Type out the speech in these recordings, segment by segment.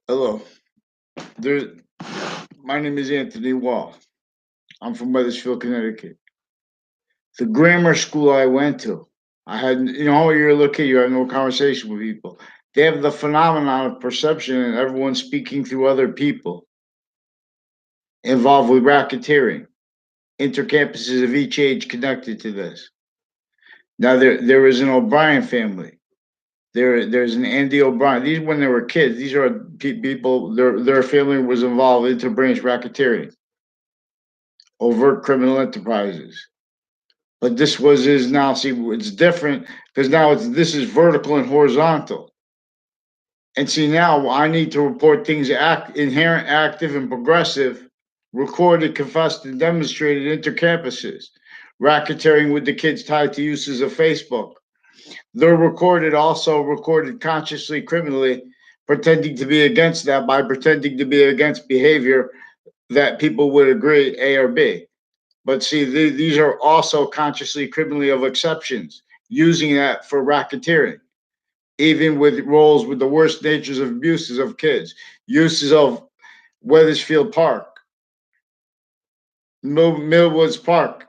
Hello. There, my name is Anthony Wall. I'm from Weathersfield, Connecticut. The grammar school I went to, I had, all you're a little kid, you have no conversation with people. They have the phenomenon of perception and everyone speaking through other people involved with racketeering. Intercampuses of each age connected to this. Now, there is an O'Brien family. There's an Andy O'Brien. These when they were kids. These are people. Their family was involved into branch racketeering, overt criminal enterprises. But this was is now see it's different because now it's this is vertical and horizontal. And see now I need to report things inherent, active, and progressive, recorded, confessed, and demonstrated intercampuses, racketeering with the kids tied to uses of Facebook. They're also recorded consciously, criminally, pretending to be against that by pretending to be against behavior that people would agree A or B. But see, these are also consciously, criminally of exceptions, using that for racketeering, even with roles with the worst natures of abuses of kids, uses of Weathersfield Park, Millwoods Park,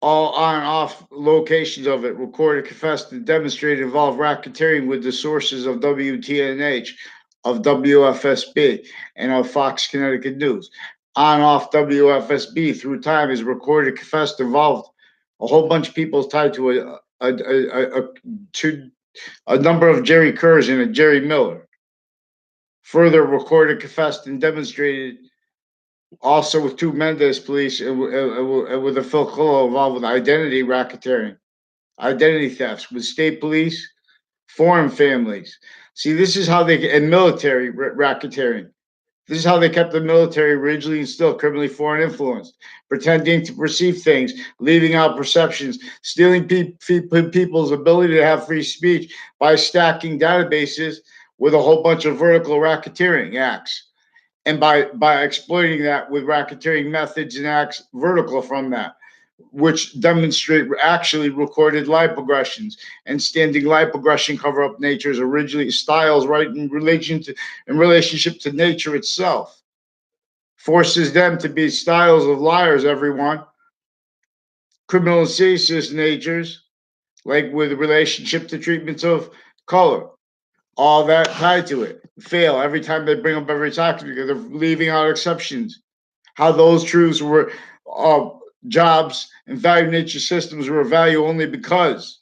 all on and off locations of it, recorded, confessed, and demonstrated involve racketeering with the sources of WTNH, of WFSB, and of Fox Connecticut News. On off WFSB through time is recorded, confessed, involved a whole bunch of people tied to to a number of Jerry Kerrs and a Jerry Miller. Further recorded, confessed, and demonstrated also with two Mendez police and with a Phil Colo involved with identity racketeering, identity thefts with state police, foreign families. See, this is how they and military racketeering. This is how they kept the military originally and still criminally foreign influenced, pretending to perceive things, leaving out perceptions, stealing people's ability to have free speech by stacking databases with a whole bunch of vertical racketeering acts and by exploiting that with racketeering methods and acts vertical from that, which demonstrate actually recorded lie progressions and standing lie progression cover up nature's originally styles right in relationship to nature itself. Forces them to be styles of liars, everyone. Criminal and serious natures, like with relationship to treatments of color, all that tied to it fail every time they bring up every topic because they're leaving out exceptions. How those truths were uh, jobs and value nature systems were of value only because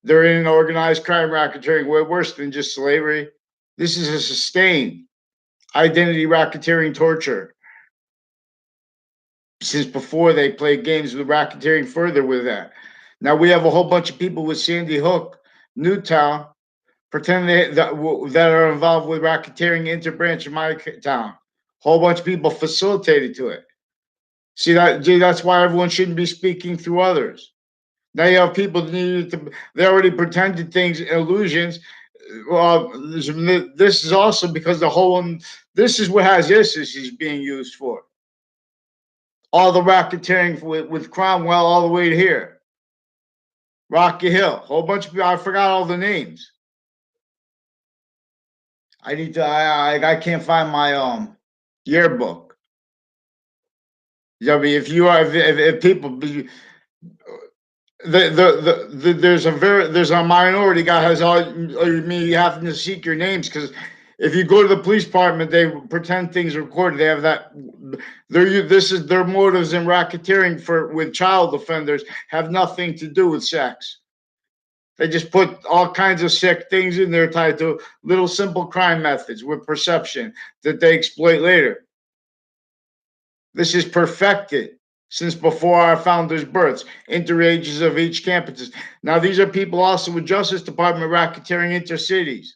they're in an organized crime racketeering way worse than just slavery. This is a sustained identity racketeering torture since before they played games with racketeering further with that. Now we have a whole bunch of people with Sandy Hook, Newtown, pretending that are involved with racketeering interbranch in my town. Whole bunch of people facilitated to it. See that? Gee, that's why everyone shouldn't be speaking through others. Now you have people that needed to. They already pretended things, illusions. Well, this is also because the whole one. This is what has ISIS is being used for. All the racketeering with Cromwell all the way to here, Rocky Hill, whole bunch of people. I forgot all the names. I need to. I can't find my yearbook. I mean, if you are, if people, there's a minority guy has all me having to seek your names because if you go to the police department, they pretend things are recorded. They have that. This is their motives in racketeering for with child offenders have nothing to do with sex. They just put all kinds of sick things in there tied to little simple crime methods with perception that they exploit later. This is perfected since before our founders' births, interages of each campuses. Now, these are people also with Justice Department racketeering intercities.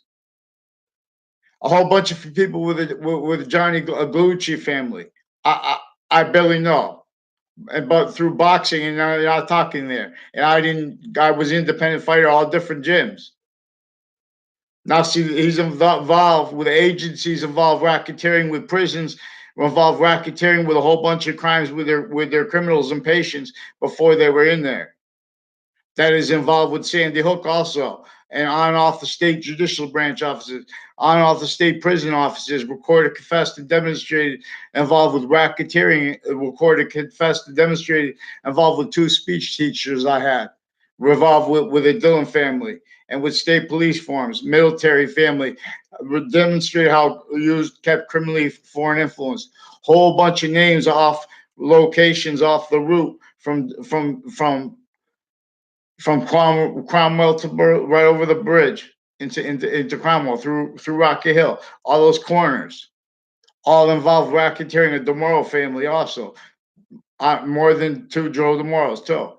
A whole bunch of people with the Johnny Glucci family. I barely know, but through boxing and not talking there. And I didn't. I was independent fighter, all different gyms. Now, see, he's involved with agencies, involved racketeering with prisons, involved racketeering with a whole bunch of crimes with their criminals and patients before they were in there. That is involved with Sandy Hook also. and on and off the state judicial branch offices, on and off the state prison offices, recorded, confessed, and demonstrated involved with racketeering, recorded, confessed, and demonstrated involved with two speech teachers I had, revolved with a Dillon family, and with state police forms, military family, demonstrate how used kept criminally foreign influence. Whole bunch of names off locations off the route from Cromwell to right over the bridge into Cromwell through Rocky Hill. All those corners, all involved racketeering. The DeMoro family also, more than two Joe DeMoros too.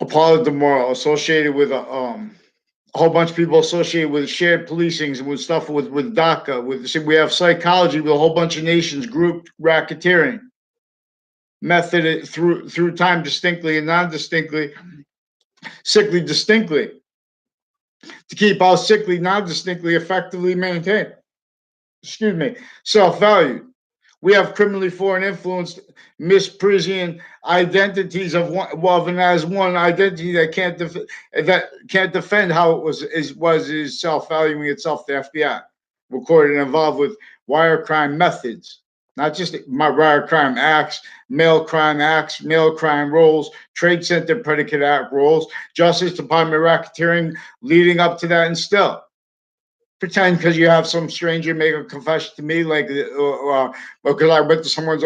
Apollo DeMoro associated with a whole bunch of people associated with shared policings and with stuff with DACA. We have psychology with a whole bunch of nations grouped racketeering method through time, distinctly and non-distinctly, sickly distinctly, to keep all sickly non-distinctly effectively maintained. Excuse me, self-value. We have criminally foreign influenced misprision identities of one as one identity that can't defend how it is self-valuing itself. The FBI recorded and involved with wire crime methods, not just wire crime acts, mail crime roles, Trade Center predicate act roles, Justice Department racketeering leading up to that, and still pretend because you have some stranger make a confession to me, like because I went to someone's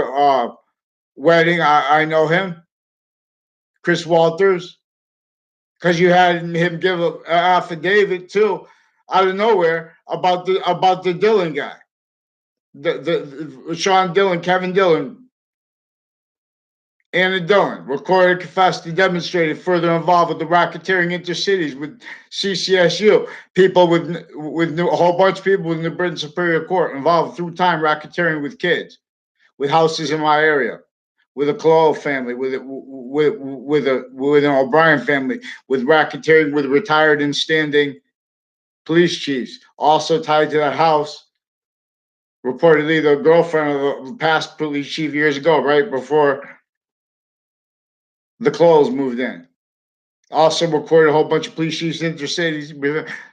wedding, I know him, Chris Walters, because you had him give an affidavit too, out of nowhere about the Dillon guy, the Sean Dillon, Kevin Dillon, Anna Dillon, recorded, confessed, and demonstrated further involved with the racketeering intercities with CCSU. People with a whole bunch of people with New Britain Superior Court involved through time racketeering with kids, with houses in my area, with a Colo family, with an O'Brien family, with racketeering with retired and standing police chiefs. Also tied to that house, reportedly the girlfriend of the past police chief years ago, right before the clothes moved in. Also recorded a whole bunch of police chiefs intercities.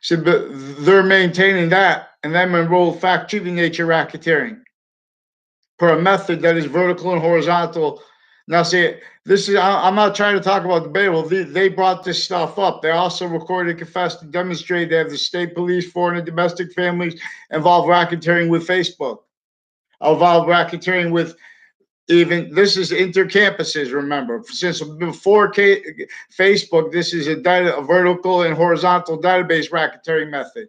So they're maintaining that and then enrolled fact-checking nature racketeering per a method that is vertical and horizontal. Now, see, I'm not trying to talk about debatable. They brought this stuff up. They also recorded, confessed, and demonstrated they have the state police, foreign and domestic families involved racketeering with Facebook, involved racketeering with even, this is intercampuses, remember, since before Facebook, this is a vertical and horizontal database racketeering method,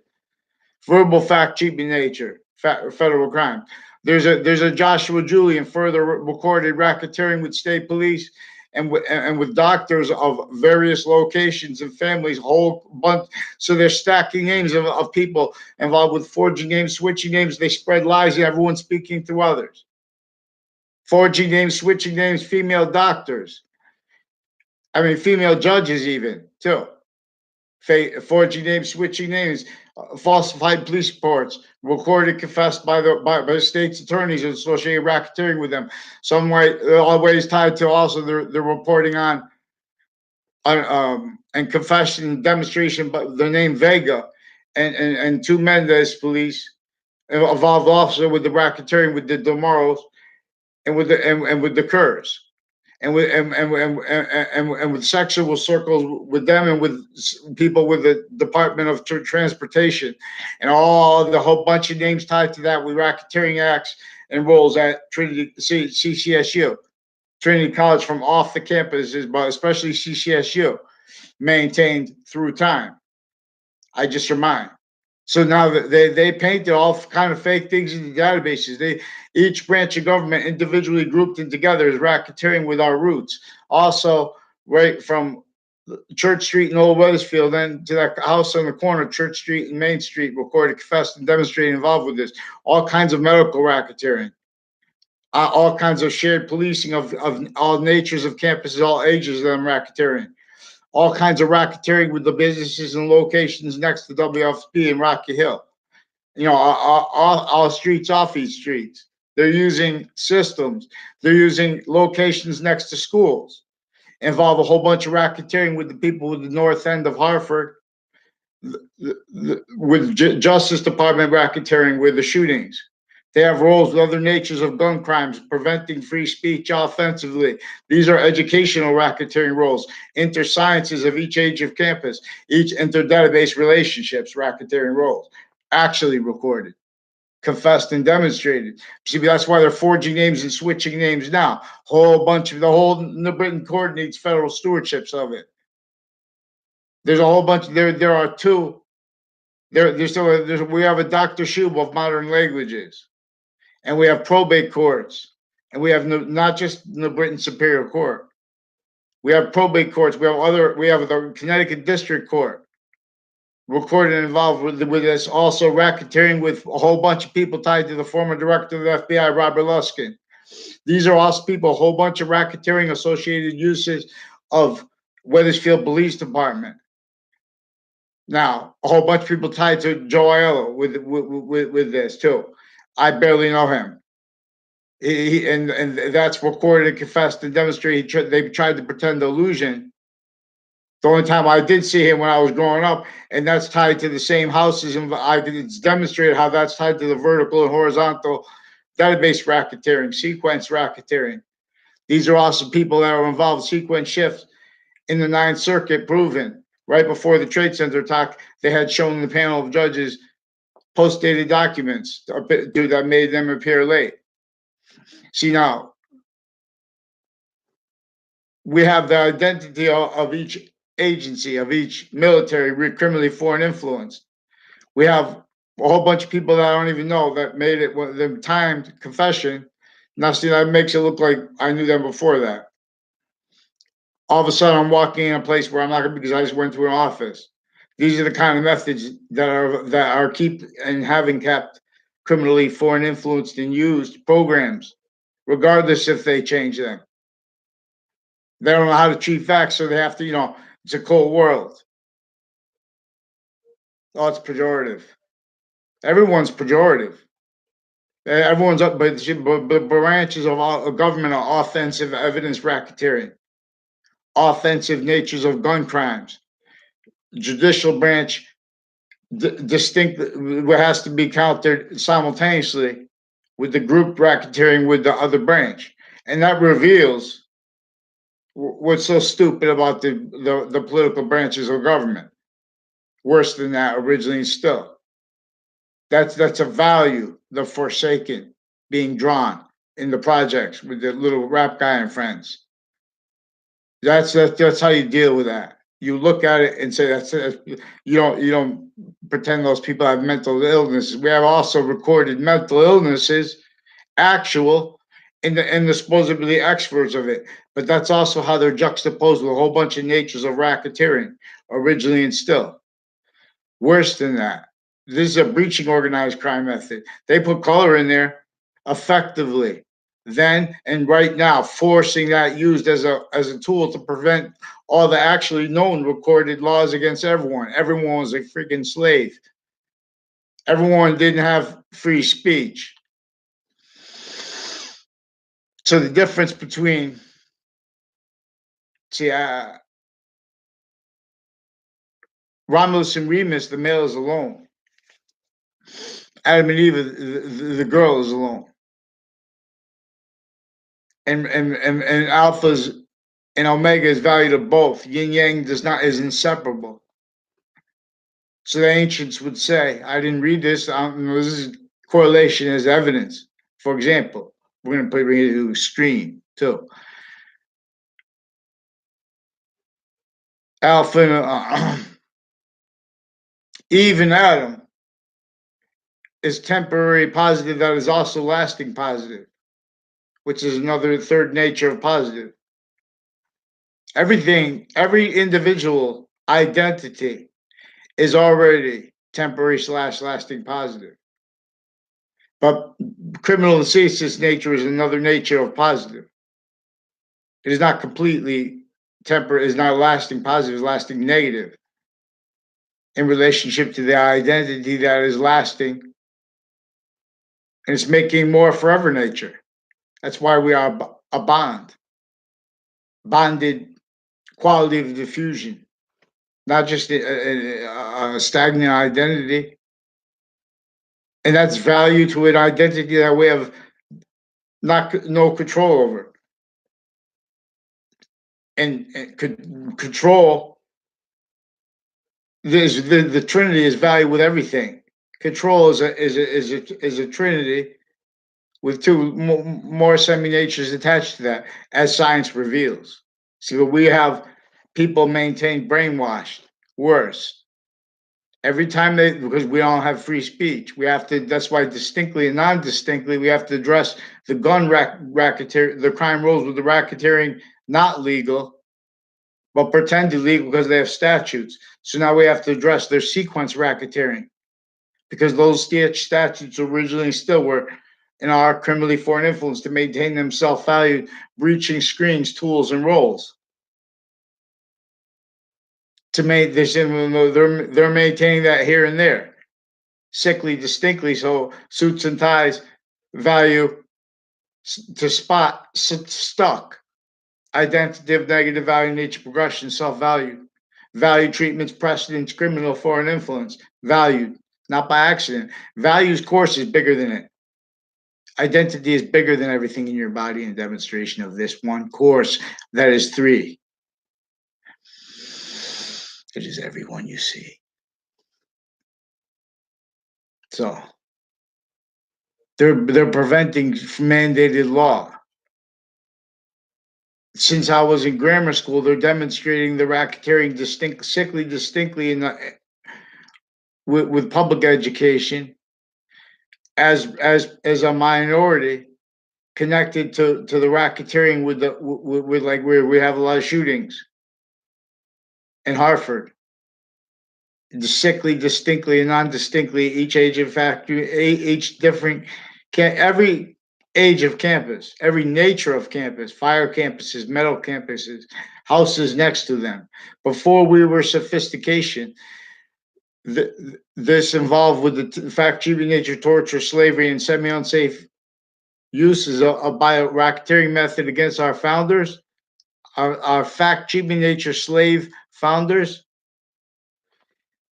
verbal fact-checking nature, federal crime. There's a Joshua Julian further recorded racketeering with state police and with doctors of various locations and families, whole bunch. So they're stacking names of people involved with forging names, switching names. They spread lies and everyone's speaking through others. Forging names, switching names, female doctors. I mean, female judges even, too. Forging names, switching names, falsified police reports, recorded, confessed by the state's attorneys associated racketeering with them. Some way, always tied to also they're reporting on and confession and demonstration, but the name Vega and two Mendez police involved also with the racketeering with the DeMoros and with the Kerrs, and with sexual circles with them, and with people with the Department of Transportation, and all the whole bunch of names tied to that with racketeering acts and roles at Trinity CCSU, Trinity College, from off the campuses, but especially CCSU, maintained through time. I just remind. So now they painted all kind of fake things in the databases. Each branch of government individually grouped in together as racketeering with our roots. Also, right from Church Street in Old Wethersfield, then to that house on the corner, Church Street and Main Street, recorded, confessed, and demonstrated involved with this. All kinds of medical racketeering. All kinds of shared policing of all natures of campuses, all ages of them racketeering. All kinds of racketeering with the businesses and locations next to WFP in Rocky Hill. You know, all streets off each streets. They're using systems. They're using locations next to schools. involve a whole bunch of racketeering with the people with the north end of Hartford, with Justice Department racketeering with the shootings. They have roles with other natures of gun crimes, preventing free speech offensively. These are educational racketeering roles, intersciences of each age of campus, each inter-database relationships, racketeering roles, actually recorded, confessed, and demonstrated. See, that's why they're forging names and switching names now. Whole bunch of the whole New Britain coordinates federal stewardships of it. There's a whole bunch. There are two. We have a Dr. Shub of modern languages, and we have probate courts, and we have not just the Britain Superior Court. We have probate courts. We have the Connecticut District Court recorded and involved with this. Also racketeering with a whole bunch of people tied to the former director of the FBI, Robert Luskin. These are also people, a whole bunch of racketeering associated uses of Wethersfield Police Department. Now, a whole bunch of people tied to Joe Aiello with this too. I barely know him. And that's recorded and confessed and demonstrated. They tried to pretend illusion. The only time I did see him when I was growing up, and that's tied to the same houses, and it's demonstrated how that's tied to the vertical and horizontal database racketeering, sequence racketeering. These are also people that are involved in sequence shifts in the Ninth Circuit, proven right before the Trade Center attack. They had shown the panel of judges post-dated documents that made them appear late. See, now we have the identity of each agency, of each military, criminally foreign influenced. We have a whole bunch of people that I don't even know that made it the timed confession. Now, see, that makes it look like I knew them before that. All of a sudden, I'm walking in a place where I'm not going to, because I just went to an office. These are the kind of methods that are keep and having kept criminally foreign influenced and used programs, regardless if they change them. They don't know how to treat facts, so they have to, it's a cold world. Oh, it's pejorative. Everyone's pejorative. Everyone's up, but branches of government are offensive evidence racketeering, offensive natures of gun crimes. Judicial branch distinct has to be countered simultaneously with the group racketeering with the other branch, and that reveals what's so stupid about the political branches of government. Worse than that, originally and still. That's a value, the forsaken being drawn in the projects with the little rap guy and friends. That's how you deal with that. You look at it and say you don't pretend those people have mental illnesses. We have also recorded mental illnesses, actual, in the supposedly experts of it. But that's also how they're juxtaposed with a whole bunch of natures of racketeering, originally and still. Worse than that, this is a breaching organized crime method. They put color in there effectively then and right now, forcing that used as a tool to prevent all the actually known recorded laws against everyone. Everyone was a freaking slave. Everyone didn't have free speech. So the difference between, Romulus and Remus, the male is alone. Adam and Eve, the girl is alone. And alphas and omega is valued of both. Yin yang is inseparable. So the ancients would say, I didn't read this. This is correlation as evidence. For example, we're going to bring it to extreme too. Alpha, Eve and Adam is temporary positive that is also lasting positive, which is another third nature of positive. Everything, every individual identity is already temporary / lasting positive. But criminal and seditious nature is another nature of positive. It is not completely temporary, is not lasting positive, is lasting negative in relationship to the identity that is lasting. And it's making more forever nature. That's why we are a bonded quality of diffusion, not just a stagnant identity. And that's value to an identity that we have no control over. And control, the trinity is value with everything. Control is a trinity with two more semi-natures attached to that, as science reveals. See, but we have people maintain brainwashed. Worse, every time because we don't have free speech, we have to. That's why distinctly and non-distinctly, we have to address the gun racketeer, the crime rules with the racketeering not legal, but pretend illegal because they have statutes. So now we have to address their sequence racketeering because those statutes originally still were in our criminally foreign influence to maintain them self-valued, breaching screens, tools, and roles. To make this, they're maintaining that here and there, sickly, distinctly. So suits and ties value to spot stuck. Identity of negative value, nature progression, self-value. Value treatments, precedents, criminal foreign influence. Valued, not by accident. Value's course is bigger than it. Identity is bigger than everything in your body and demonstration of this one course that is three. It is everyone you see. So they're preventing mandated law. Since I was in grammar school, they're demonstrating the racketeering distinctly in with public education as a minority connected to the racketeering with like where we have a lot of shootings in Hartford. Distinctly and non-distinctly, each age of factory, each different, every age of campus, every nature of campus, fire campuses, metal campuses, houses next to them. Before we were sophistication, this involved with the fact, cheating nature, torture, slavery, and semi-unsafe uses by a racketeering method against our founders, our fact, cheating nature, slave founders,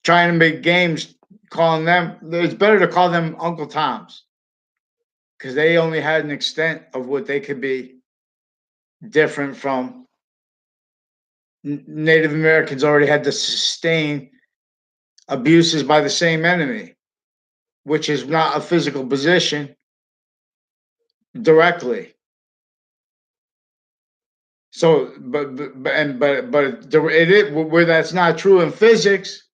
trying to make games, calling them, it's better to call them Uncle Toms because they only had an extent of what they could be different from Native Americans already had to sustain abuses by the same enemy, which is not a physical position directly. So, but it is where that's not true in physics.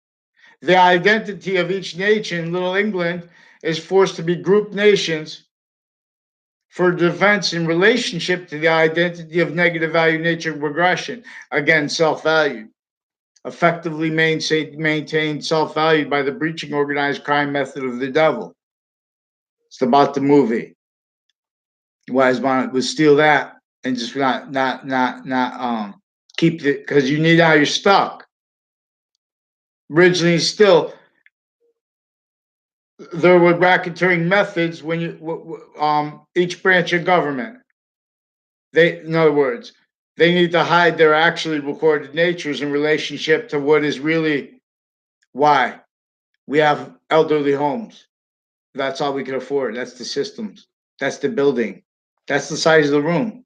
The identity of each nation, Little England, is forced to be group nations for defense in relationship to the identity of negative value nature regression. Again, self-value. Effectively maintained self-value by the breaching organized crime method of the devil. It's about the movie. Wise want would steal that and just not keep it because you need how you're stuck. Originally, still there were racketeering methods when each branch of government. In other words, they need to hide their actually recorded natures in relationship to what is really why we have elderly homes. That's all we can afford. That's the systems. That's the building. That's the size of the room.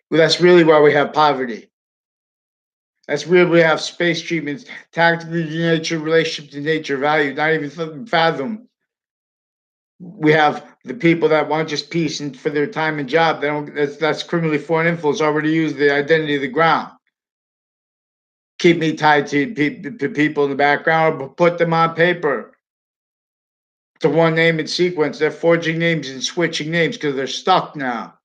Well, that's really why we have poverty. That's where we have space treatments, tactically nature, relationship to nature, value, not even fathom. We have the people that want just peace and for their time and job. They don't. That's criminally foreign influence. Already used the identity of the ground. Keep me tied to people in the background, or put them on paper to one name and sequence. They're forging names and switching names because they're stuck now.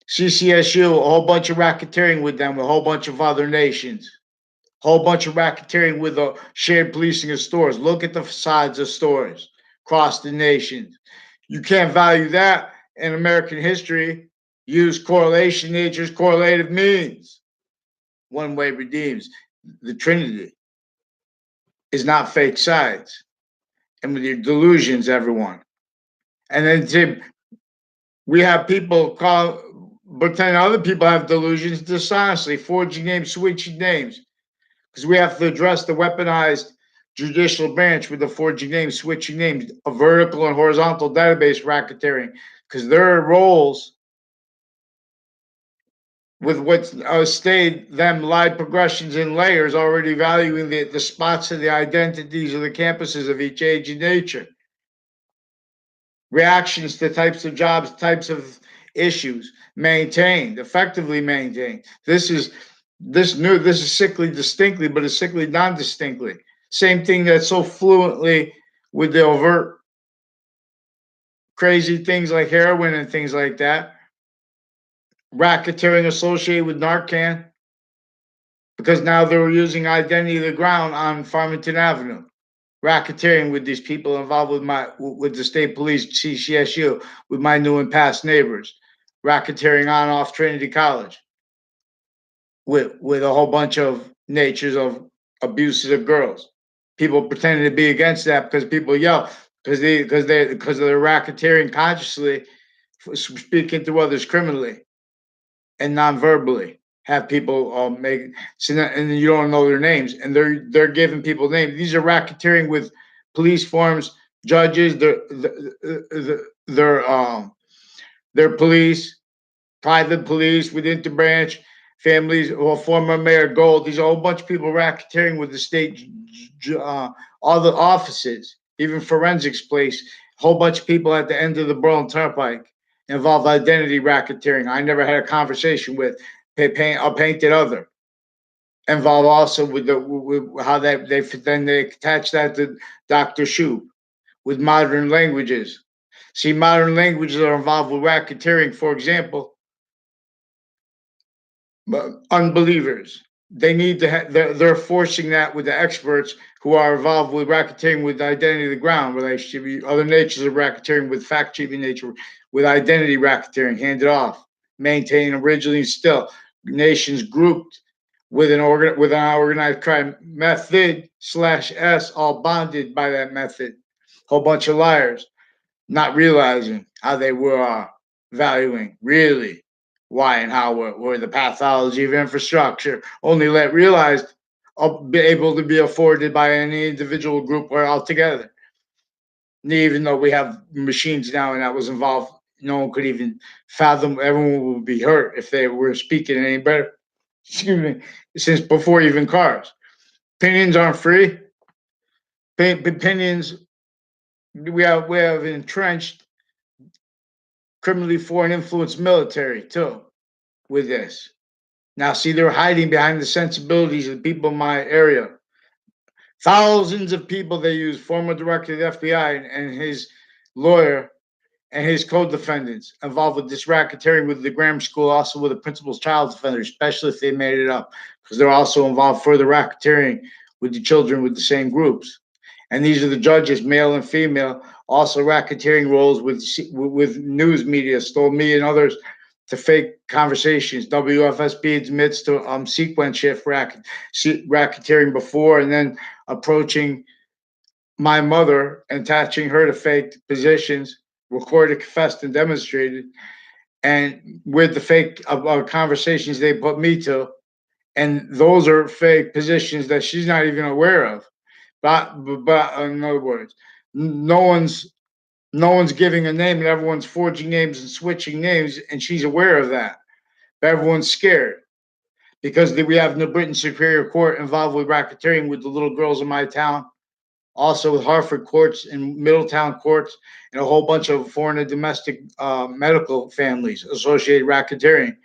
CCSU, a whole bunch of racketeering with them, with a whole bunch of other nations. Whole bunch of racketeering with the shared policing of stores. Look at the facades of stores across the nations. You can't value that in American history. Use correlation nature's correlative means. One way redeems. The Trinity is not fake sides. And with your delusions, everyone. And then we have people But then other people have delusions dishonestly, forging names, switching names. Because we have to address the weaponized judicial branch with the forging names, switching names, a vertical and horizontal database racketeering. Because their roles with what's stayed them live progressions in layers, already valuing the spots of the identities of the campuses of each age and nature. Reactions to types of jobs, types of issues, maintained, effectively maintained. This is sickly distinctly, but it's sickly non-distinctly. Same thing that's so fluently with the overt crazy things like heroin and things like that. Racketeering associated with Narcan, because now they were using Identity of the Ground on Farmington Avenue. Racketeering with these people involved with the state police, CCSU, with my new and past neighbors. Racketeering on off Trinity College with a whole bunch of natures of abuses of girls. People pretending to be against that because people yell because of their racketeering consciously speaking to others criminally and non-verbally. Have people make so that, and you don't know their names, and they're giving people names. These are racketeering with police forms, judges, their police, private police with interbranch families. Well, former Mayor Gold. These are a whole bunch of people racketeering with the state, all the offices, even forensics place. A whole bunch of people at the end of the Berlin Turnpike involved identity racketeering. I never had a conversation with. A painted other involved also with how they attach that to Dr. Shu with modern languages. See, modern languages are involved with racketeering, for example, unbelievers. They need to. They're forcing that with the experts who are involved with racketeering with identity of the ground relationship, other natures of racketeering with fact cheating nature, with identity racketeering, handed off, maintained originally still nations grouped with with an organized crime method slash S, all bonded by that method. Whole bunch of liars not realizing how they were valuing really why and how were the pathology of infrastructure only let realized be able to be afforded by any individual group or altogether. Even though we have machines now and that was involved, no one could even fathom everyone would be hurt if they were speaking any better. Excuse me, since before even cars. Opinions aren't free. Opinions we have entrenched criminally foreign influence military too with this. Now, see, they're hiding behind the sensibilities of the people in my area. Thousands of people they use, former director of the FBI and his lawyer and his co-defendants involved with this racketeering with the Graham School, also with the principal's child defender, especially if they made it up, because they're also involved further racketeering with the children with the same groups. And these are the judges, male and female, also racketeering roles with news media, stole me and others to fake conversations. WFSB admits to sequence shift racketeering before and then approaching my mother and attaching her to fake positions, recorded, confessed, and demonstrated. And with the fake conversations they put me to, and those are fake positions that she's not even aware of. But in other words, no one's no one's giving a name, and everyone's forging names and switching names, and she's aware of that. But everyone's scared because we have New Britain Superior Court involved with racketeering with the little girls in my town, also with Hartford courts and Middletown courts, and a whole bunch of foreign and domestic medical families associated racketeering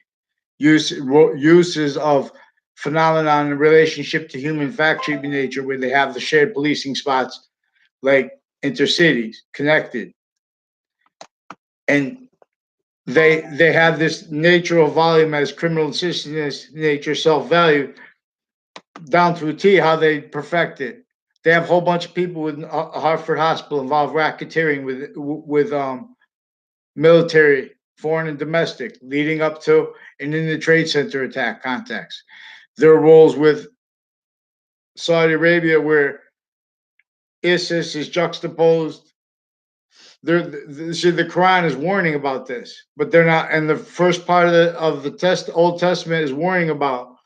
uses of phenomenon in relationship to human fact treatment nature, where they have the shared policing spots like intercities connected, and they have this nature of volume as criminal insidious nature, self value down to a T. How they perfect it. They have a whole bunch of people with Hartford Hospital involved racketeering with military, foreign and domestic, leading up to and in the Trade Center attack context. Their roles with Saudi Arabia, where ISIS is juxtaposed See, the Quran is warning about this, but they're not. And the first part of the Old Testament is warning about.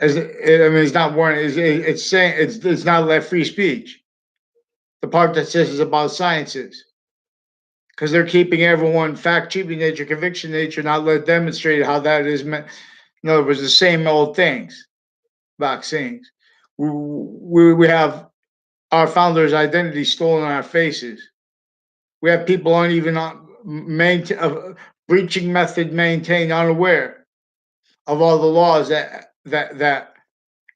It's not warning. It's saying it's not let free speech. The part that says is about sciences, because they're keeping everyone fact cheating nature, conviction nature, not let demonstrate how that is meant. In other words, the same old things. Vaccines. We have our founders' identity stolen on our faces. We have people uneven maintain breaching method maintained unaware of all the laws that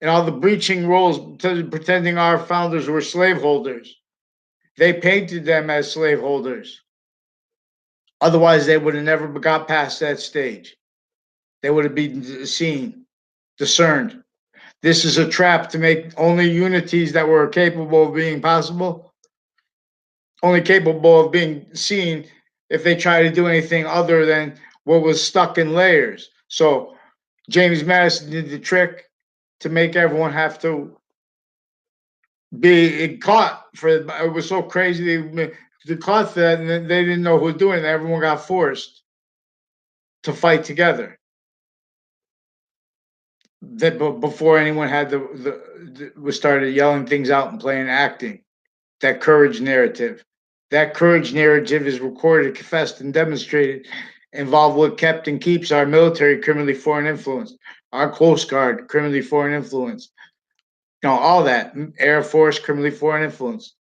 and all the breaching rules pretending our founders were slaveholders. They painted them as slaveholders. Otherwise, they would have never got past that stage. They would have been seen, discerned. This is a trap to make only unities that were capable of being possible, only capable of being seen if they try to do anything other than what was stuck in layers. So James Madison did the trick to make everyone have to be caught for it. It was so crazy they caught for that, and they didn't know who was doing it. Everyone got forced to fight together. That before anyone had was started yelling things out and playing acting. That courage narrative. That courage narrative is recorded, confessed, and demonstrated, involved what kept and keeps our military criminally foreign influence, our Coast Guard criminally foreign influence, all that Air Force criminally foreign influence.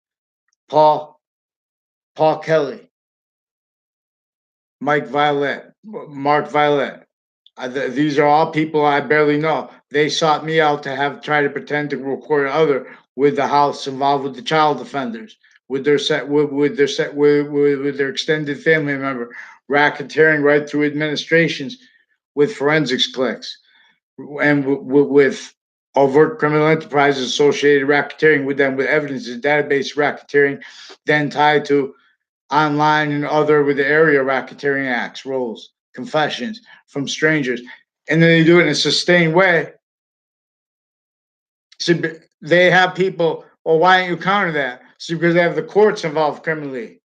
Paul Kelly, Mike Violet, Mark Violet. These are all people I barely know. They sought me out to have try to pretend to record other with the house involved with the child offenders, with their set, with their set, with their extended family member, racketeering right through administrations, with forensics clicks, and with overt criminal enterprises associated racketeering with them, with evidence database racketeering, then tied to online and other with the area racketeering acts, roles, confessions from strangers. And then they do it in a sustained way. So they have people, well, why don't you counter that? So because they have the courts involved criminally,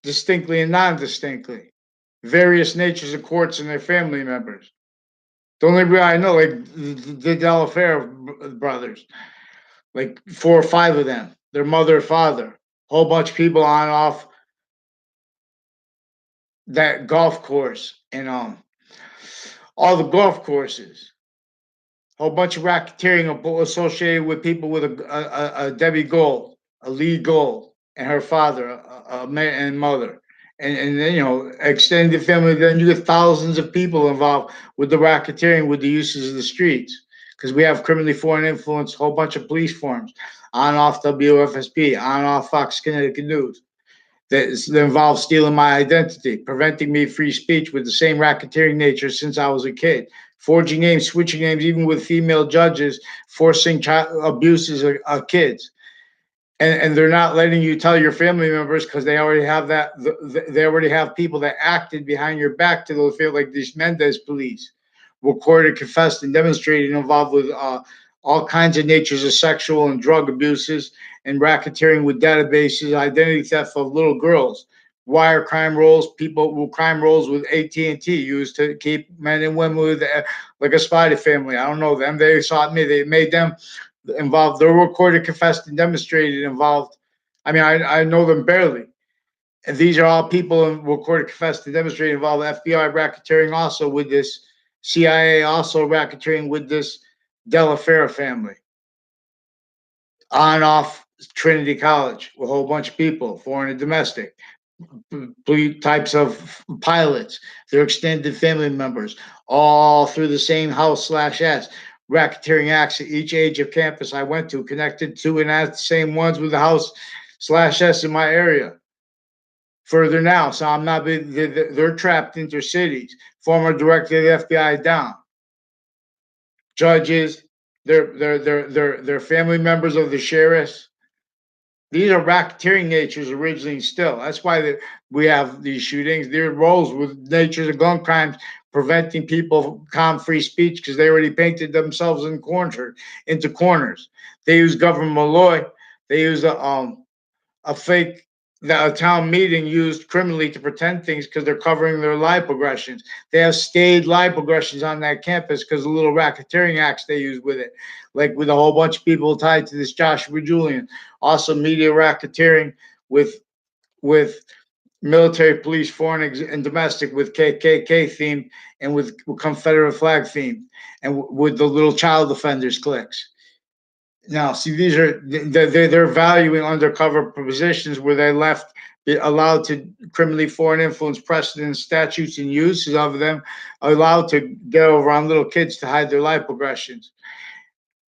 distinctly and non distinctly, various natures of courts and their family members. The only way I know, like the Delafair brothers, like 4 or 5 of them, their mother, father, whole bunch of people on and off that golf course and all the golf courses, a whole bunch of racketeering associated with people with a Debbie Gold, a Lee Gold, and her father, and mother, and then extended family. Then you get thousands of people involved with the racketeering, with the uses of the streets, because we have criminally foreign influence, a whole bunch of police forms, on and off WFSP, on and off Fox Connecticut News that involves stealing my identity, preventing me free speech with the same racketeering nature since I was a kid, forging names, switching names, even with female judges, forcing child abuses of kids. And they're not letting you tell your family members because they already have that. They already have people that acted behind your back to those feel like these Mendez police, recorded, confessed, and demonstrated involved with all kinds of natures of sexual and drug abuses and racketeering with databases, identity theft of little girls, wire crime rolls, people with crime rolls with AT&T used to keep men and women with like a spider family. I don't know them. They sought me. They made them involved. They're recorded, confessed, and demonstrated involved. I mean, I know them barely. And these are all people recorded, confessed, and demonstrated involved. FBI racketeering also with this, CIA also racketeering with this Delafair family. On off Trinity College with a whole bunch of people, foreign and domestic, types of pilots, their extended family members, all through the same house/s. Racketeering acts at each age of campus I went to, connected to and at the same ones with the house/s in my area. Further now, so I'm not. They're trapped intercities. Former director of the FBI down. Judges, they're family members of the sheriffs. These are racketeering natures originally still. That's why we have these shootings. Their roles with natures of gun crimes, preventing people calm free speech because they already painted themselves into corners. They use government law. They use a fake that a town meeting used criminally to pretend things because they're covering their lipoaggressions. They have stayed lipoaggressions on that campus because of little racketeering acts they use with it, like with a whole bunch of people tied to this Joshua Julian. Also, media racketeering with with military, police, foreign, and domestic, with KKK theme and with Confederate flag theme, and with the little child offenders cliques. Now, see, these are they're valuing undercover positions where they left allowed to criminally foreign influence precedents, statutes, and uses of them, allowed to get over on little kids to hide their life progressions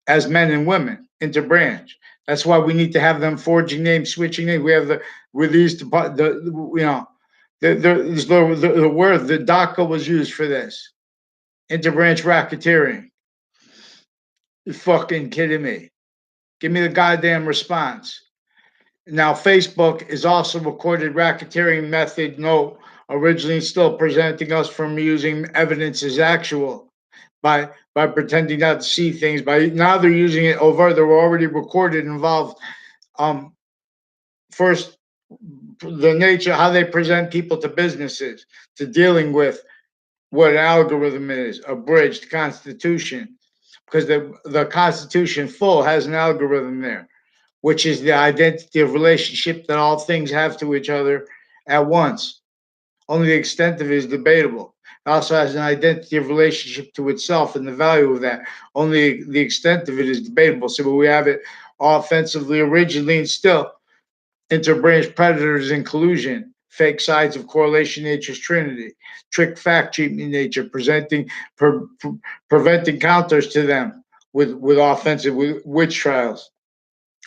as men and women interbranch. That's why we need to have them forging names, switching names. We have the released the you know the word the DACA was used for this interbranch racketeering. You fucking kidding me? Give me the goddamn response. Now, Facebook is also recorded racketeering method note, originally still presenting us from using evidence as actual by pretending not to see things. By now they're using it over. They're already recorded, involved. Um, First, the nature how they present people to businesses, to dealing with what an algorithm is, a bridged constitution, because the Constitution full has an algorithm there, which is the identity of relationship that all things have to each other at once. Only the extent of it is debatable. It also has an identity of relationship to itself and the value of that. Only the extent of it is debatable. So we have it offensively, originally, and still interbranch predators in collusion, fake sides of correlation nature's trinity, trick fact treatment nature, preventing counters to them with offensive with witch trials,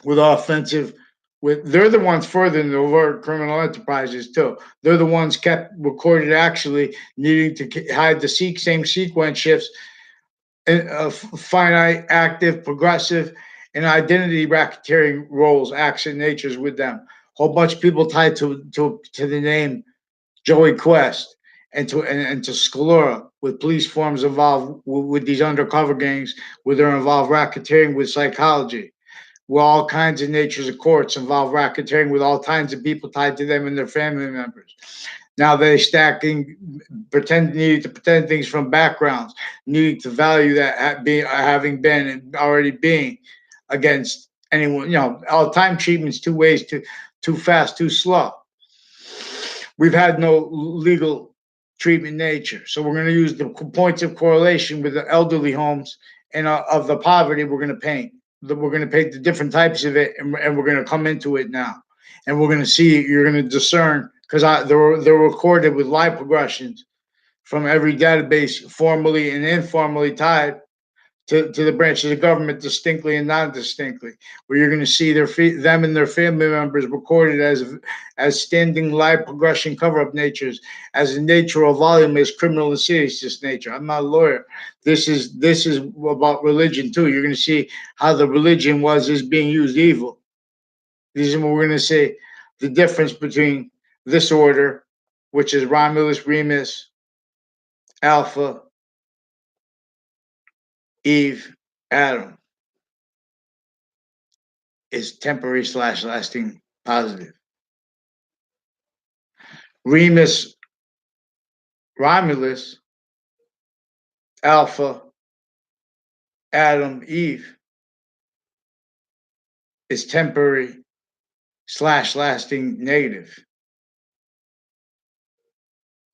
with offensive with they're the ones further than the overt criminal enterprises too. They're the ones kept recorded actually needing to hide the same sequence shifts and finite, active, progressive, and identity racketeering roles, acts, and natures with them. A whole bunch of people tied to the name Joey Quest and to Scalora, with police forms involved with these undercover gangs, where they're involved racketeering with psychology, where all kinds of natures of courts involve racketeering with all kinds of people tied to them and their family members. Now they stacking, needing to pretend things from backgrounds, needing to value that having been and already being against anyone. All time treatments two ways, too fast, too slow. We've had no legal treatment nature, so we're going to use the points of correlation with the elderly homes and of the poverty. We're going to paint. We're going to paint the different types of it, and we're going to come into it now, and we're going to see. You're going to discern because they're recorded with live progressions from every database, formally and informally tied to the branches of government, distinctly and non-distinctly, where you're going to see them and their family members recorded as standing live progression cover-up natures, as a natural volume, as criminal and serious nature. I'm not a lawyer. This is about religion too. You're going to see how the religion is being used evil. These are what we're going to say the difference between this order, which is Romulus, Remus, Alpha, Eve, Adam, is temporary / lasting positive. Remus, Romulus, Alpha, Adam, Eve is temporary / lasting negative.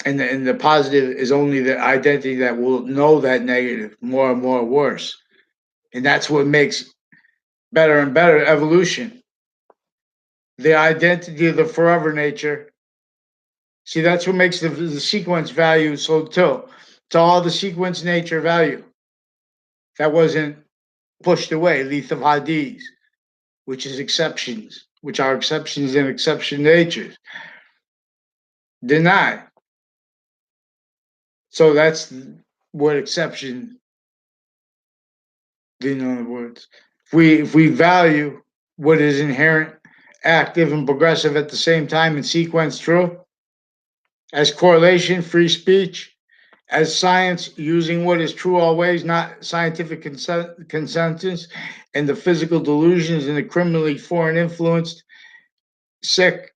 And the positive is only the identity that will know that negative more and more worse. And that's what makes better and better evolution. The identity of the forever nature. See, that's what makes the sequence value so too. To all the sequence nature value that wasn't pushed away, lethal hadiths, which is exceptions, which are exceptions and exception natures. Deny. So that's what exception, in other words. If we value what is inherent, active, and progressive at the same time in sequence true, as correlation, free speech, as science, using what is true always, not scientific consensus, and the physical delusions and the criminally foreign influenced, sick,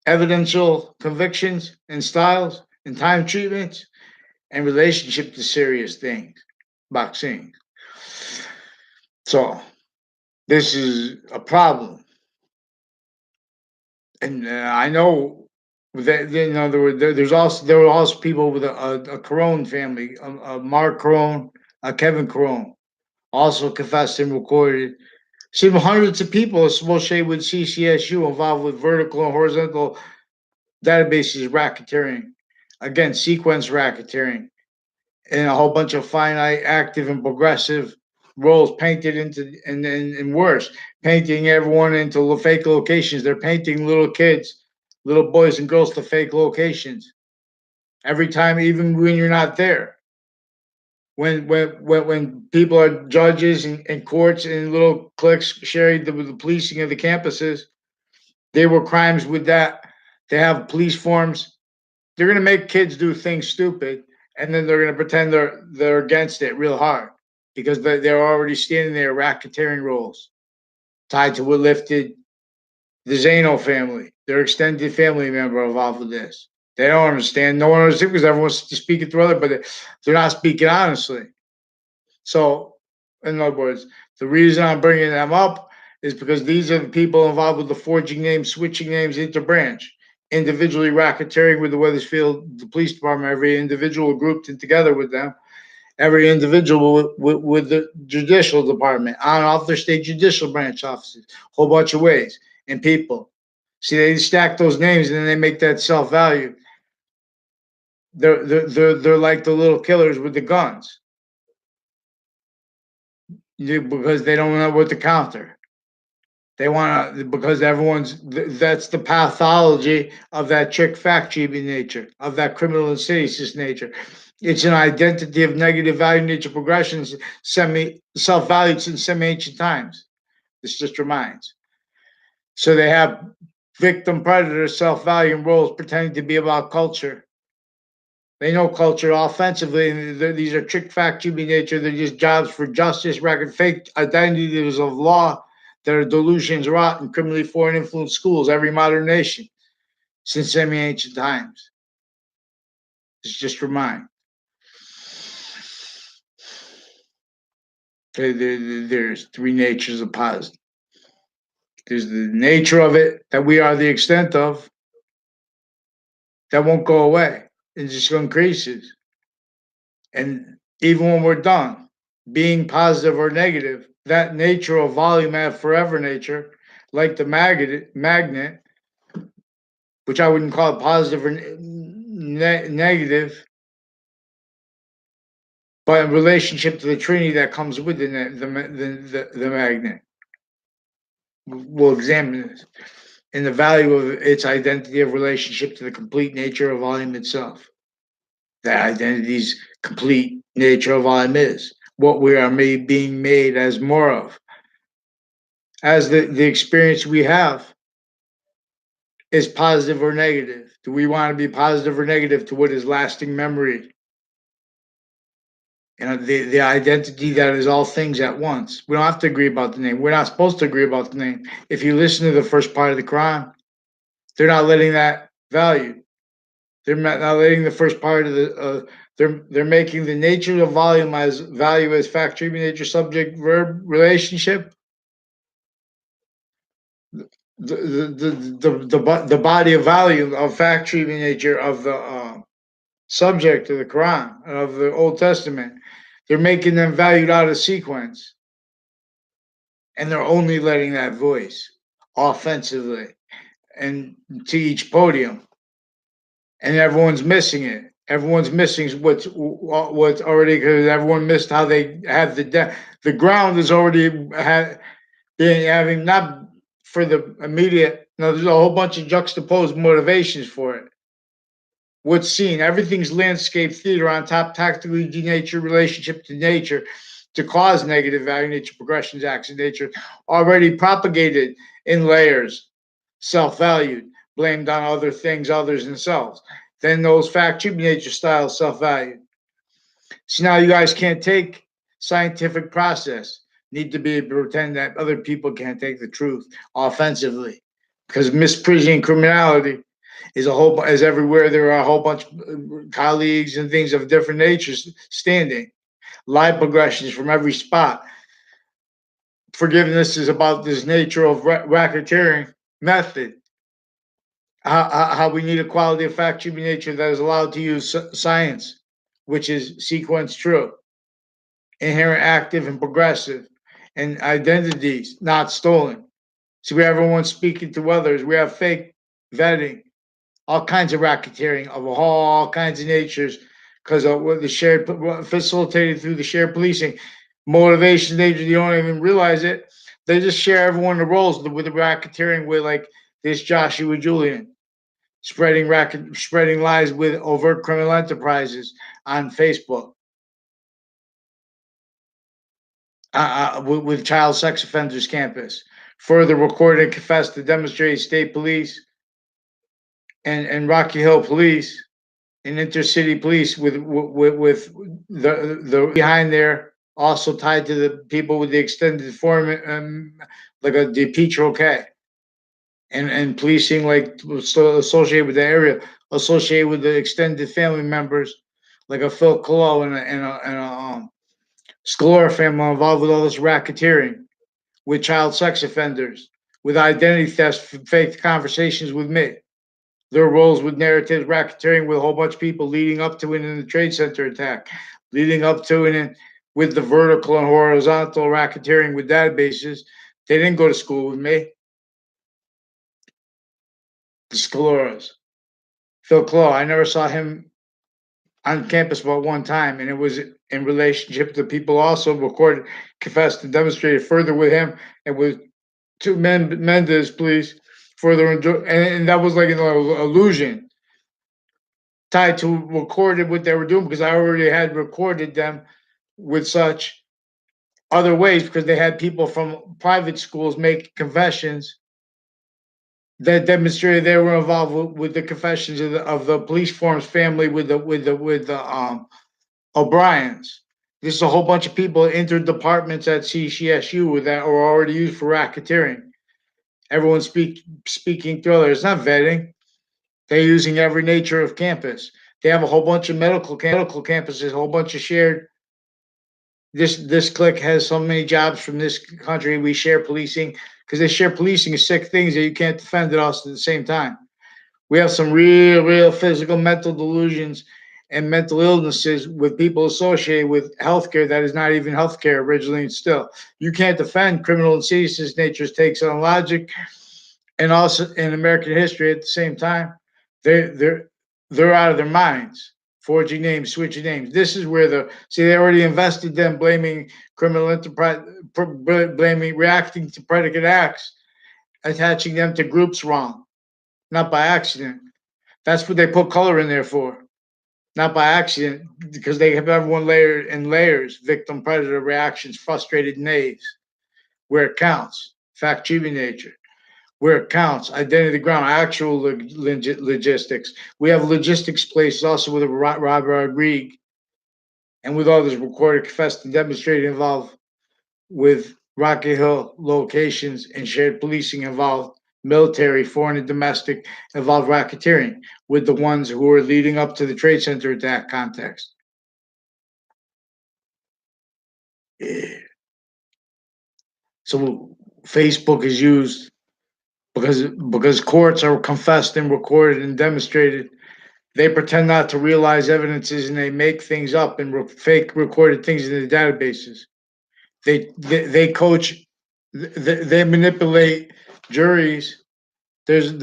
evidential convictions and styles and time treatments and relationship to serious things, boxing. So this is a problem, and I know that there were also people with a Carone family, a Mark Carone, a Kevin Carone, also confessed and recorded. See, hundreds of people associated with CCSU involved with vertical and horizontal databases racketeering, again, sequence racketeering, and a whole bunch of finite, active, and progressive roles painted into, and worse, painting everyone into fake locations. They're painting little kids, little boys and girls to fake locations every time, even when you're not there. When people are judges and courts and little cliques sharing the policing of the campuses, they were crimes with that. They have police forms. They're gonna make kids do things stupid, and then they're gonna pretend they're against it real hard because they're already standing there racketeering roles tied to what lifted the Zano family, their extended family member involved with this. They don't understand. No one understands because everyone's speaking through other, but they're not speaking honestly. So, in other words, the reason I'm bringing them up is because these are the people involved with the forging names, switching names, interbranch, individually racketeering with the Weathersfield the police department, every individual grouped in together with them, every individual with the judicial department, on off their state judicial branch offices, whole bunch of ways, and people. See, they stack those names and then they make that self value. They're like the little killers with the guns because they don't know what to counter. They want to because that's the pathology of that trick fact cheating nature, of that criminal insidious nature. It's an identity of negative value nature progressions, semi self valued since semi ancient times. This just reminds. So they have victim predator self value and roles pretending to be about culture. They know culture offensively, and these are trick fact cheating nature. They're just jobs for justice, record fake identities of law that are delusions wrought in criminally foreign influenced schools, every modern nation since semi ancient times. It's just remind. There's three natures of positive. There's the nature of it that we are the extent of that won't go away. It just increases. And even when we're done, being positive or negative, that nature of volume have forever nature, like the magnet, which I wouldn't call it positive or negative, but in relationship to the trinity that comes with the magnet. We'll examine this. And the value of its identity of relationship to the complete nature of volume itself. That identity's complete nature of volume is what we are being made as more of. As the experience we have is positive or negative. Do we want to be positive or negative to what is lasting memory? The identity that is all things at once. We don't have to agree about the name. We're not supposed to agree about the name. If you listen to the first part of the Quran, they're not letting that value. They're not letting the first part of the. They're making the nature of volume as value as fact, treatment, nature, subject, verb, relationship. The body of value of fact, treatment, nature of the subject of the Quran of the Old Testament. They're making them valued out of sequence, and they're only letting that voice offensively and to each podium, and everyone's missing it. Everyone's missing what's already because everyone missed how they had the ground is already being having not for the immediate. No, there's a whole bunch of juxtaposed motivations for it. What's seen, everything's landscape theater on top, tactically denatured relationship to nature to cause negative value nature progressions, acts of nature already propagated in layers, self-valued, blamed on other things, others, and selves. Then those fact treatment nature styles self-valued. So now you guys can't take scientific process. Need to be able to pretend that other people can't take the truth offensively because misprision criminality is as everywhere there are a whole bunch of colleagues and things of different natures standing. Live progressions from every spot. Forgiveness is about this nature of racketeering method. How we need a quality of fact human nature that is allowed to use science, which is sequence true, inherent active and progressive, and identities not stolen. So we have everyone speaking to others. We have fake vetting, all kinds of racketeering of all kinds of natures because of what the shared facilitated through the shared policing motivation nature. You don't even realize it. They just share everyone the roles with the racketeering with like this Joshua Julian spreading lies with overt criminal enterprises on Facebook. With child sex offenders campus. Further recorded and confessed to demonstrated state police and Rocky Hill police and intercity police with the behind there also tied to the people with the extended form like a DePietro K and policing like associated with the area, associated with the extended family members like a Phil Colo and a Scalora family involved with all this racketeering with child sex offenders, with identity theft, fake conversations with me. Their roles with narratives, racketeering with a whole bunch of people leading up to it in the Trade Center attack, leading up to it in, with the vertical and horizontal racketeering with databases. They didn't go to school with me. The Scaloras. Phil Clo, I never saw him on campus but one time, and it was in relationship to people also recorded, confessed, and demonstrated further with him and with two Mendez police further and that was like an illusion tied to recorded what they were doing because I already had recorded them with such other ways because they had people from private schools make confessions that demonstrated they were involved with the confessions of the police force family with the O'Briens. This is a whole bunch of people entered departments at CCSU that were already used for racketeering. Everyone speaking through others. It's not vetting. They're using every nature of campus. They have a whole bunch of medical campuses, a whole bunch of shared. This clique has so many jobs from this country. We share policing because they share policing is sick things that you can't defend it all at the same time. We have some real physical, mental delusions and mental illnesses with people associated with healthcare that is not even healthcare originally and still. You can't defend criminal and seditious natures takes on logic and also in American history at the same time. They're out of their minds, forging names, switching names. This is where they already invested them blaming criminal enterprise, blaming reacting to predicate acts, attaching them to groups wrong, not by accident. That's what they put color in there for, not by accident, because they have everyone layered in layers, victim, predator, reactions, frustrated knaves, where it counts, fact achieving nature, where it counts, identity ground, actual logistics. We have logistics places also with Robert Rodriguez and with others recorded, confessed, and demonstrated involved with Rocky Hill locations and shared policing involved military, foreign and domestic, involved racketeering with the ones who were leading up to the Trade Center attack context. Yeah. So Facebook is used because courts are confessed and recorded and demonstrated. They pretend not to realize evidences and they make things up and fake recorded things in the databases. They coach, they manipulate juries. There's a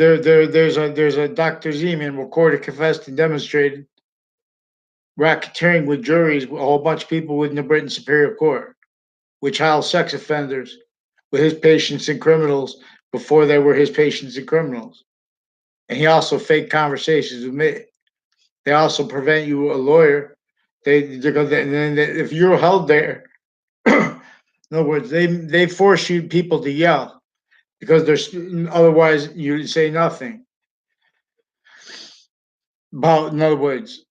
Dr. Zeman recorded, confessed, and demonstrated racketeering with juries, a whole bunch of people within the Britain Superior Court, with child sex offenders, with his patients and criminals before they were his patients and criminals. And he also faked conversations with me. They also prevent you a lawyer. If you're held there, in other words, they force you people to yell because there's otherwise you say nothing about. In other words,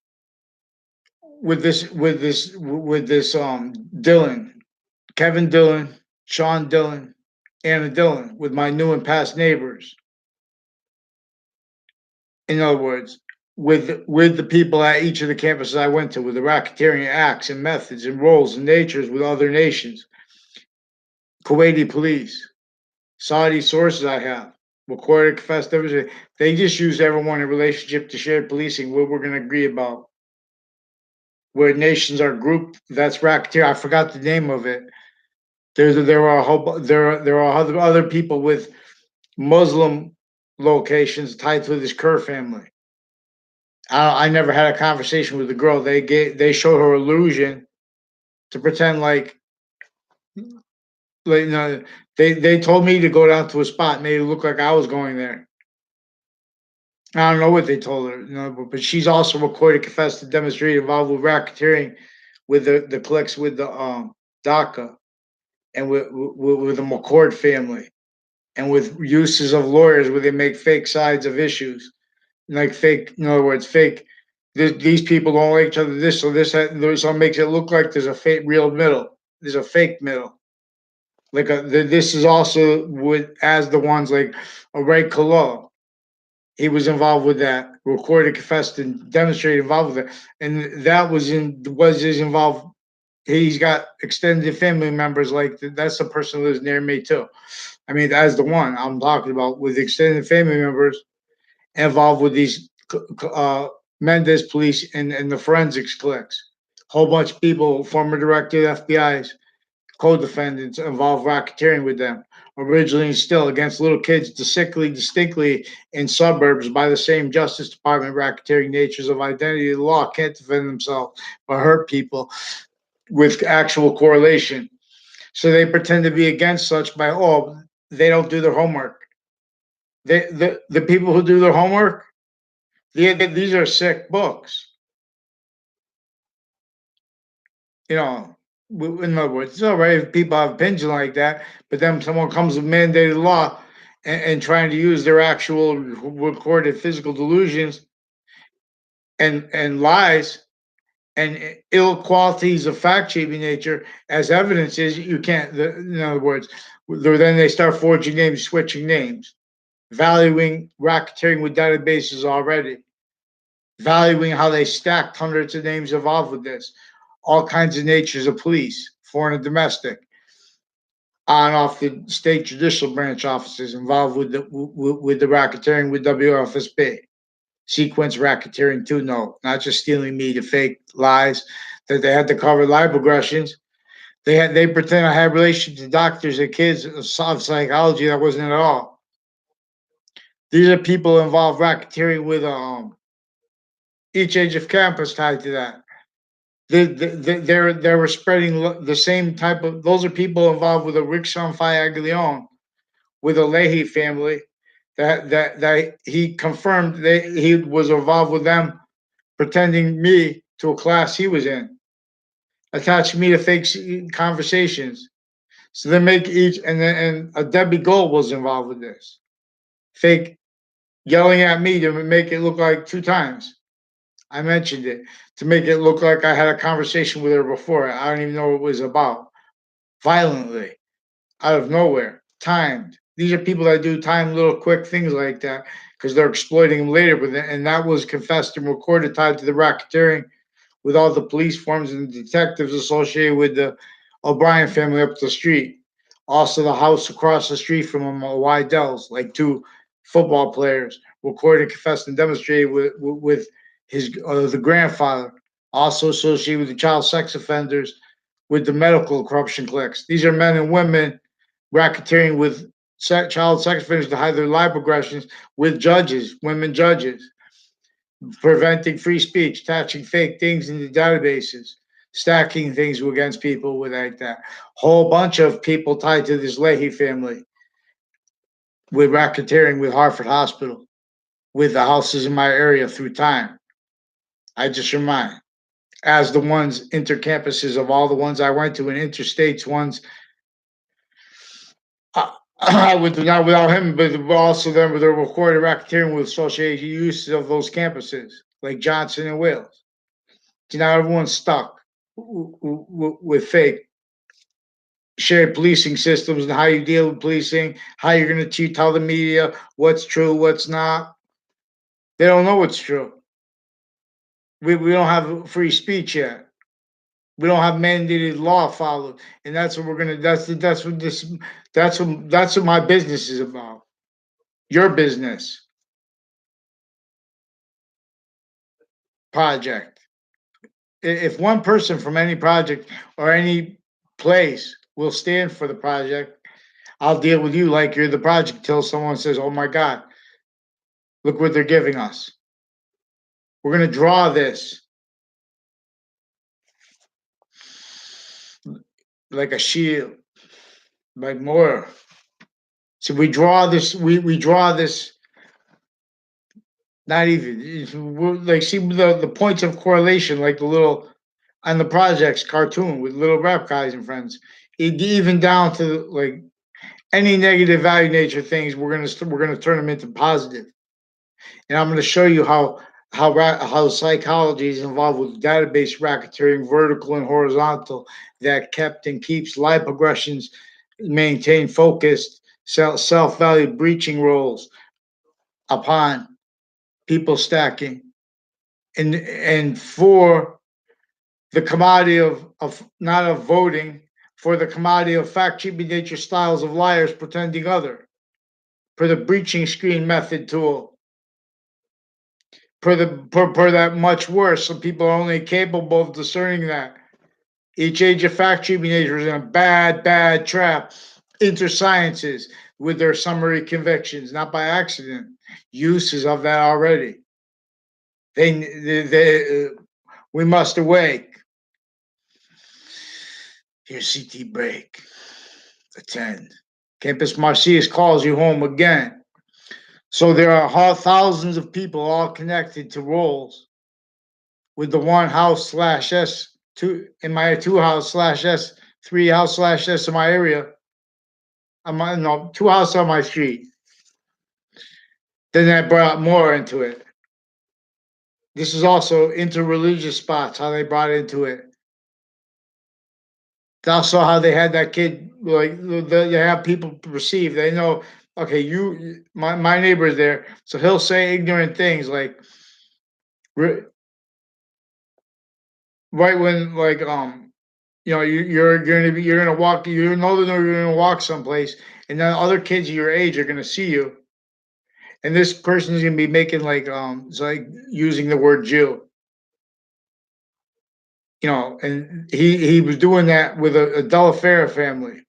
with this Dylan, Kevin Dillon, Sean Dillon, Anna Dillon, with my new and past neighbors. In other words, with the people at each of the campuses I went to, with the racketeering acts and methods and roles and natures with other nations, Kuwaiti police, Saudi sources I have, recorded, confessed, everything. They just use everyone in relationship to shared policing, what we're going to agree about. Where nations are grouped, that's racketeer. I forgot the name of it. There are a whole there are other people with Muslim locations tied to this Kerr family. I never had a conversation with the girl. They showed her illusion to pretend like you know, they told me to go down to a spot, made it look like I was going there. I don't know what they told her, but she's also recorded, confessed, and demonstrated involved with racketeering with the clicks with the DACA and with the McCord family and with uses of lawyers where they make fake sides of issues, like fake, in other words, fake. These people don't like each other. This, so this, so makes it look like there's a fake, real middle. There's a fake middle. This is also with as the ones like Ray Kalo. He was involved with that, recorded, confessed, and demonstrated involved with it, and that was his involved. He's got extended family members like that's the person who lives near me too. I mean, as the one I'm talking about with extended family members involved with these Mendez police and the forensics clicks. Whole bunch of people, former director of FBI's, co-defendants involved racketeering with them. Originally and still against little kids, distinctly in suburbs by the same Justice Department racketeering natures of identity law can't defend themselves but hurt people with actual correlation. So they pretend to be against such by they don't do their homework. The people who do their homework, these are sick books. You know, in other words, it's all right if people have opinions like that, but then someone comes with mandated law and trying to use their actual recorded physical delusions and lies and ill qualities of fact shaping nature as evidence is you can't. In other words, then they start forging names, switching names, valuing racketeering with databases already, valuing how they stacked hundreds of names involved with this, all kinds of natures of police, foreign and domestic, on and off the state judicial branch offices involved with the racketeering with WFSB. Sequence racketeering too, no, not just stealing me to fake lies that they had to cover lie progressions. They pretend I had relations to doctors and kids of psychology that wasn't at all. These are people involved racketeering with each age of campus tied to that. They were spreading the same type of. Those are people involved with the Rickson Fayaglione, with the Leahy family. That he confirmed that he was involved with them, pretending me to a class he was in, attaching me to fake conversations. So they make each and a Debbie Gold was involved with this, fake yelling at me to make it look like 2 times. I mentioned it to make it look like I had a conversation with her before. I don't even know what it was about. Violently, out of nowhere, timed. These are people that do timed little quick things like that because they're exploiting them later. And that was confessed and recorded tied to the racketeering with all the police forms and detectives associated with the O'Brien family up the street. Also, the house across the street from them, Wydell's, like 2 football players, recorded, confessed, and demonstrated with his the grandfather, also associated with the child sex offenders, with the medical corruption cliques. These are men and women racketeering with child sex offenders to hide their life progressions with judges, women judges, preventing free speech, attaching fake things into databases, stacking things against people with like that. Whole bunch of people tied to this Leahy family with racketeering with Hartford Hospital, with the houses in my area through time. I just remind, as the ones intercampuses of all the ones I went to and interstates ones, with not without him, but also them with the recorded racketeering with associated uses of those campuses, like Johnson and Wales. So now everyone's stuck with fake shared policing systems and how you deal with policing, how you're going to tell the media what's true, what's not. They don't know it's true. We don't have free speech yet. We don't have mandated law followed, and that's what we're gonna. That's what this. That's what my business is about. Your business project. If one person from any project or any place will stand for the project, I'll deal with you like you're the project till someone says, "Oh my God, look what they're giving us." We're gonna draw this like a shield, like more. So we draw this. We draw this. Not even like see the points of correlation, like the little on the projects cartoon with little rap guys and friends. Even down to like any negative value nature things, we're gonna turn them into positive. And I'm gonna show you how psychology is involved with database racketeering, vertical and horizontal, that kept and keeps life aggressions maintained focused, self value breaching roles upon people stacking, and for the commodity of not of voting, for the commodity of fact cheaping nature styles of liars pretending other, for the breaching screen method tool, per that much worse. Some people are only capable of discerning that. Each age of fact cheaping nature is in a bad trap. Enter sciences with their summary convictions, not by accident. Uses of that already. We must awake. Here's CT break. Attend. Campus Marcius calls you home again. So there are thousands of people all connected to roles with the one house slash S two in my two house slash S, three house slash S in my area. No, two house on my street. Then I brought more into it. This is also interreligious spots, how they brought into it. Also how they had that kid, like they have people perceive, they know, okay, my neighbor is there, so he'll say ignorant things like right when like you're gonna walk, you know that you're gonna walk someplace, and then other kids your age are gonna see you, and this person is gonna be making like it's like using the word Jew, and he was doing that with a Delafair family,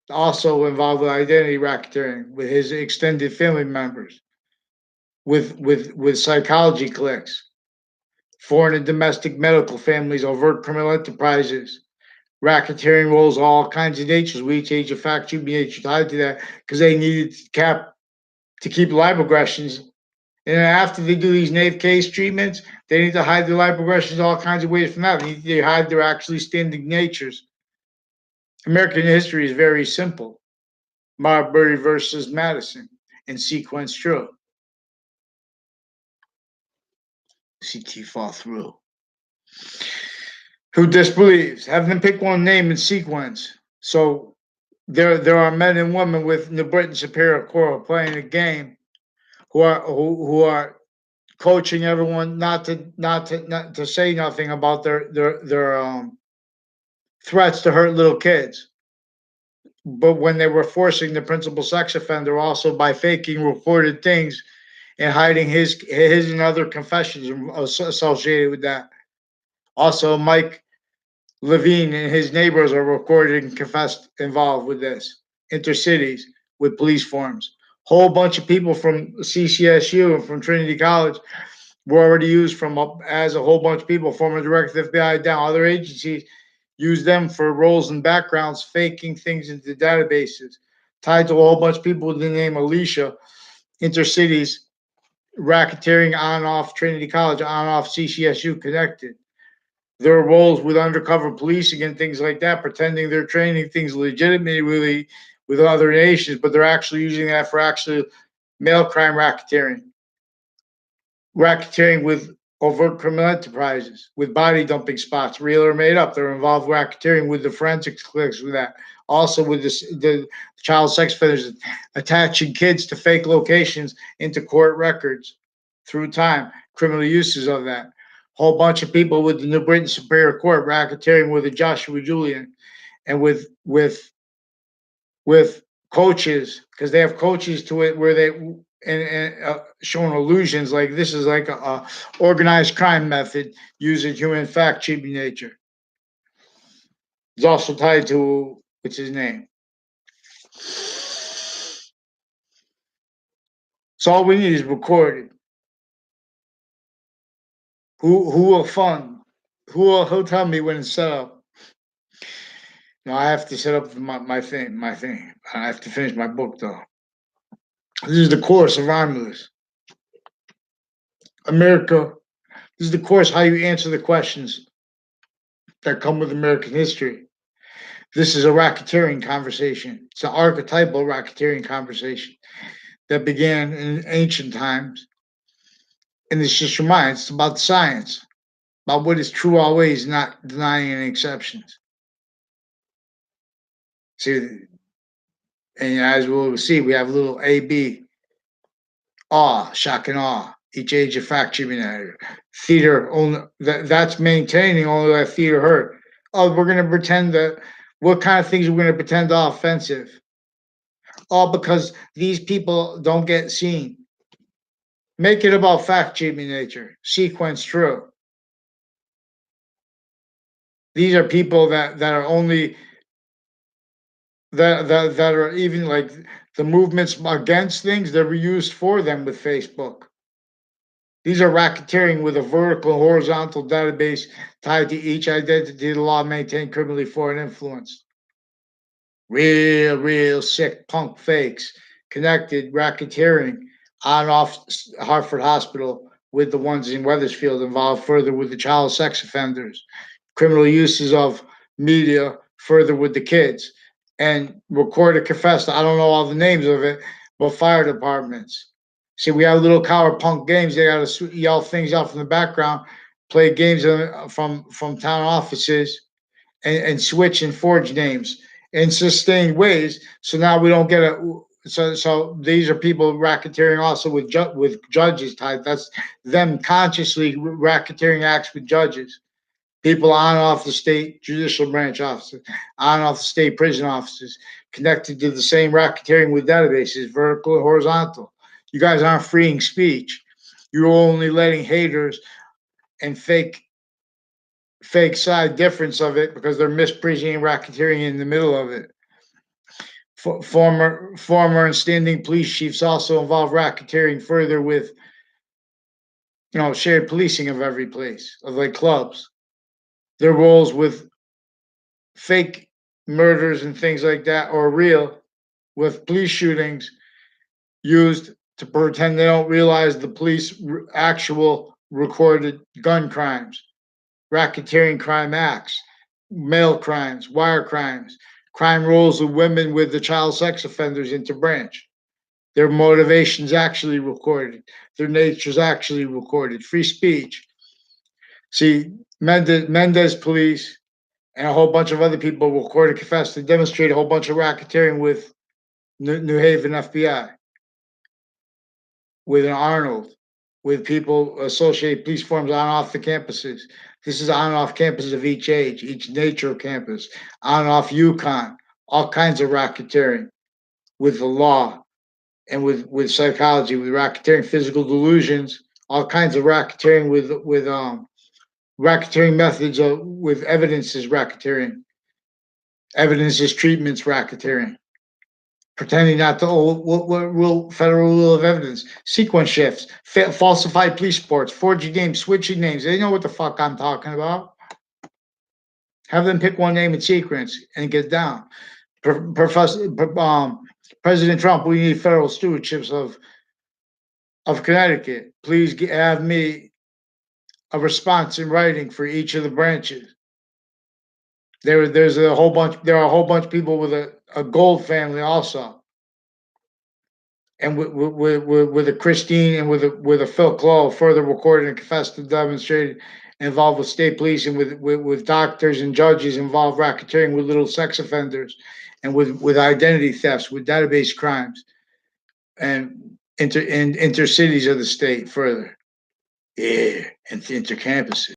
also involved with identity racketeering with his extended family members, with psychology cliques, foreign and domestic medical families, overt criminal enterprises, racketeering roles, all kinds of natures. We each age of fact should be nature tied to that because they needed to keep live aggressions. And then after they do these naive case treatments, they need to hide their live aggressions all kinds of ways from that. They hide their actually standing natures. American history is very simple. Marbury versus Madison and sequence true. CT fall through. Who disbelieves? Have them pick one name in sequence. So there are men and women with New Britain Superior Court playing a game who are coaching everyone not to say nothing about their threats to hurt little kids. But when they were forcing the principal sex offender also by faking reported things and hiding his and other confessions associated with that. Also, Mike Levine and his neighbors are recorded and confessed involved with this. Intercities with police forms. Whole bunch of people from CCSU and from Trinity College were already used as a whole bunch of people, former director of the FBI down. Other agencies use them for roles and backgrounds, faking things into databases. Tied to a whole bunch of people with the name Alicia, Intercities, racketeering on off Trinity College, on off CCSU connected. Their roles with undercover policing and things like that, pretending they're training things legitimately with other nations, but they're actually using that for actually mail crime racketeering with overt criminal enterprises, with body dumping spots, real or made up. They're involved racketeering with the forensics clicks with that. Also with the child sex offenders attaching kids to fake locations into court records. through time, criminal uses of that. Whole bunch of people with the New Britain Superior Court racketeering with the Joshua Julian and with coaches because they have coaches to it where they and showing illusions like this is like a organized crime method using human fact cheating nature. It's also tied to what's his name. So all we need is recorded. Who will fund? Who'll tell me when it's set up? No, I have to set up my thing. My thing. I have to finish my book though. This is the course of Romulus. America. This is the course how you answer the questions that come with American history. This is a racketeering conversation. It's an archetypal racketeering conversation that began in ancient times. And it's just reminds it's about science, about what is true always, not denying any exceptions. See, and as we'll see, we have little A, B, awe, shock and awe. Each age of fact cheating theater only that's maintaining only that theater hurt. Oh, we're gonna pretend that what kind of things we're gonna pretend are offensive. All because these people don't get seen. Make it about fact cheating nature. Sequence true. These are people that are only that are even like the movements against things that were used for them with Facebook. These are racketeering with a vertical and horizontal database tied to each identity of the law maintained criminally for an influence. Real sick punk fakes connected racketeering on off Hartford Hospital with the ones in Wethersfield involved further with the child sex offenders, criminal uses of media further with the kids, and recorded confessed. I don't know all the names of it, but fire departments. See, we have little coward punk games. They got to yell things out from the background, play games from town offices, and switch and forge names in sustained ways. So now we don't get a. So these are people racketeering also with judges tied. That's them consciously racketeering acts with judges. People on and off the state judicial branch offices, on and off the state prison offices, connected to the same racketeering with databases, vertical and horizontal. You guys aren't freeing speech. You're only letting haters and fake side difference of it because they're mispresenting racketeering in the middle of it. Former and standing police chiefs also involve racketeering further with shared policing of every place of like clubs. Their roles with fake murders and things like that, or real with police shootings used to pretend they don't realize the police actual recorded gun crimes, racketeering crime acts, mail crimes, wire crimes, crime roles of women with the child sex offenders into branch. Their motivations actually recorded, their natures actually recorded, free speech. See, Mendez police and a whole bunch of other people recorded, confessed, to demonstrate a whole bunch of racketeering with New Haven FBI, with an Arnold, with people associated police forms on and off the campuses. This is on and off campuses of each age, each nature of campus, on and off UConn, all kinds of racketeering with the law and with psychology, with racketeering, physical delusions, all kinds of racketeering with racketeering methods with evidence is racketeering. Evidence is treatments racketeering. Pretending not to what federal rule of evidence, sequence shifts, falsified police reports, forging names, switching names. They know what the fuck I'm talking about. Have them pick one name in sequence and get down. President Trump, we need federal stewardships of Connecticut. Please have me a response in writing for each of the branches. There's a whole bunch. There are a whole bunch of people with a gold family also, and with a Christine and with a Phil Clow further recorded and confessed and demonstrated involved with state police and with doctors and judges involved racketeering with little sex offenders and with identity thefts, with database crimes, and intercities of the state further. Yeah, and intercampuses.